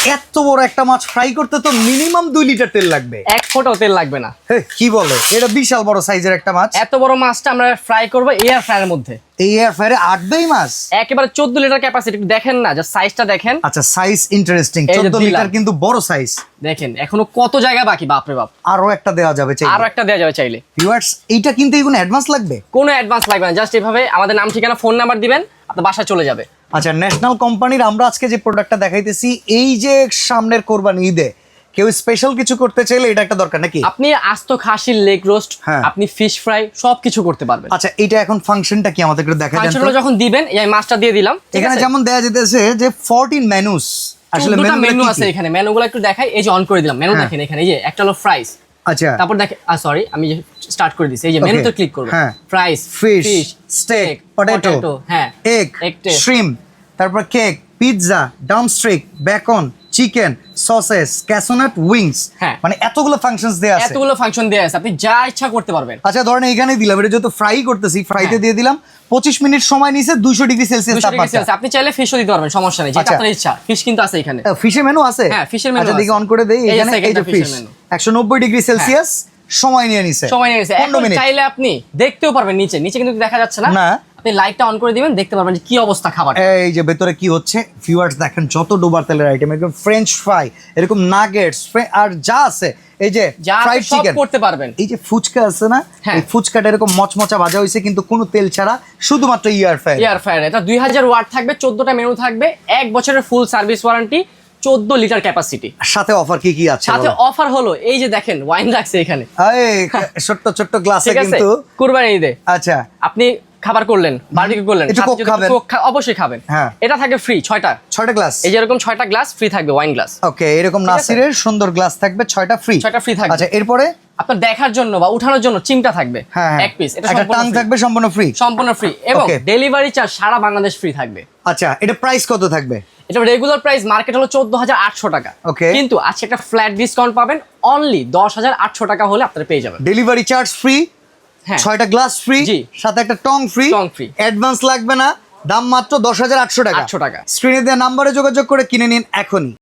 এত বড় একটা মাছ ফ্রাই করতে তো মিনিমাম 2 লিটার তেল লাগবে। 1 ফোঁটাও তেল লাগবে না। কি বলে, এটা বিশাল বড় সাইজের একটা মাছ। এত বড় মাছটা আমরা ফ্রাই করব এয়ার ফ্রায়ারের মধ্যে। এই এয়ার ফ্রায়ারে আটবেই মাছ, একেবারে 14 লিটার ক্যাপাসিটি। একটু দেখেন না, যে সাইজটা দেখেন। আচ্ছা, সাইজ ইন্টারেস্টিং। 14 লিটার কিন্তু বড় সাইজ। দেখেন এখনো কত জায়গা বাকি, বাপরে বাপ। আরো একটা দেওয়া যাবে চাইলে। আরো একটা দেওয়া যাবে চাইলে। ভিউয়ার্স, এইটা কিন্তু কোনো অ্যাডভান্স লাগবে? কোনো অ্যাডভান্স লাগবে না, জাস্ট এভাবে আমাদের নাম ঠিকানা ফোন নাম্বার দিবেন, আপনার বাসায় চলে যাবে। আচ্ছা, ন্যাশনাল কোম্পানির আমরা আজকে যে প্রোডাক্টটা দেখাইতেছি, এই যে সামনের কোরবানি ঈদে কেউ স্পেশাল কিছু করতে চাইলে এটা একটা দরকার নাকি? আপনি আস্ত খাসির লেগ রোস্ট, আপনি ফিশ ফ্রাই সবকিছু করতে পারবেন। আচ্ছা, এটা এখন ফাংশনটা কি আমাদের একটু দেখা যাচ্ছে? ফাংশনটা যখন দিবেন, এই মাছটা দিয়ে দিলাম। এখানে যেমন দেয়া যেতেছে যে 14 মেনুস। আসলে মেনু আছে এখানে, মেনুগুলো একটু দেখাই। এই যে অন করে দিলাম মেনু, দেখেন এখানে এই যে একটা হলো ফ্রাইস। আচ্ছা, তারপর দেখেন, সরি আমি স্টার্ট করে দিছি। এই যে মেনুতে ক্লিক করব, ফ্রাইস, ফিশ, স্টেক, পটেটো, হ্যাঁ, এগ, শ্রিম্প, তারপর cake, pizza, drumstick, bacon, chicken, sausages, ক্যাসোনাট, উইংস। মানে এতগুলো ফাংশনস দেয়া আছে, এতগুলো ফাংশন দেয়া আছে, আপনি যা ইচ্ছা করতে পারবেন। আচ্ছা, ধরেন এখানেই দিলাম, এটা যেহেতু ফ্রাই করতেছি, ফ্রাইতে দিয়ে দিলাম 25 মিনিট সময় নিছে, 200 ডিগ্রি সেলসিয়াস তাপমাত্রা। আপনি চাইলে ফিশও দিতে পারবেন, সমস্যা নেই, যেটা আপনার ইচ্ছা। ফিশ কিন্তু আছে এখানে। ফিশের মেনু আছে? হ্যাঁ, ফিশের মেনু আছে। আচ্ছা, দেখি অন করে দেই। এখানে এই যে ফিশ 190 ডিগ্রি সেলসিয়াস সময় নিয়ে নিছে। 15 মিনিট। চাইলে আপনি দেখতেও পারবেন, নিচে কিন্তু দেখা যাচ্ছে না। আপনি লাইটটা অন করে দিবেন, দেখতে পারবেন যে কি অবস্থা খাবার। এই যে ভেতরে কি হচ্ছে ভিউয়ার্স দেখেন, যত ডোবার তেলের আইটেম, এরকম ফ্রেঞ্চ ফ্রাই, এরকম নাগেটস আর যা আছে, এই যে ফ্রাইড চিকেন করতে পারবেন। এই যে ফুচকা আছে না, এই ফুচকাটা এরকম মচমচা ভাজা হইছে, কিন্তু কোনো তেল ছাড়া, শুধুমাত্র এয়ার ফ্রায়ার। এটা 2000 ওয়াট থাকবে, 14টা মেনু থাকবে, 1 বছরের ফুল সার্ভিস ওয়ারেন্টি, 14 লিটার ক্যাপাসিটি। সাথে অফার কি আছে? সাথে অফার হলো এই যে দেখেন ওয়াইন রাখছে এখানে, ছোট্ট ছোট্ট গ্লাসে, কিন্তু কুরবানি ঈদে আচ্ছা আপনি খাবার করলেন, বারবিকিউ করলেন, অবশ্যই খাবেন। এটা থাকে ফ্রি 6টা গ্লাস। এই যে এরকম 6টা গ্লাস ফ্রি থাকবে, ওয়াইন গ্লাস। ওকে, এরকম নাসিরের সুন্দর গ্লাস থাকবে 6টা ফ্রি থাকবে। আচ্ছা, এরপরে আপনার দেখার জন্য বা উঠানোর জন্য চিমটা থাকবে এক পিস, এটা সম্পূর্ণ থাকবে, সম্পূর্ণ ফ্রি এবং ডেলিভারি চার্জ সারা বাংলাদেশ ফ্রি থাকবে। আচ্ছা, এটা প্রাইস কত থাকবে? এটা রেগুলার প্রাইস মার্কেট হলো 14800 টাকা, কিন্তু আজকে একটা ফ্ল্যাট ডিসকাউন্ট পাবেন, অনলি 10800 টাকা হলে আপনারা পেয়ে যাবেন। ডেলিভারি চার্জ ফ্রি, 6টা গ্লাস ফ্রি, সাথে একটা টং ফ্রি, অ্যাডভান্স লাগবে না, দাম মাত্র 10800 টাকা। স্ক্রিনে দেওয়া নাম্বারে যোগাযোগ করে কিনে নিন এখনই।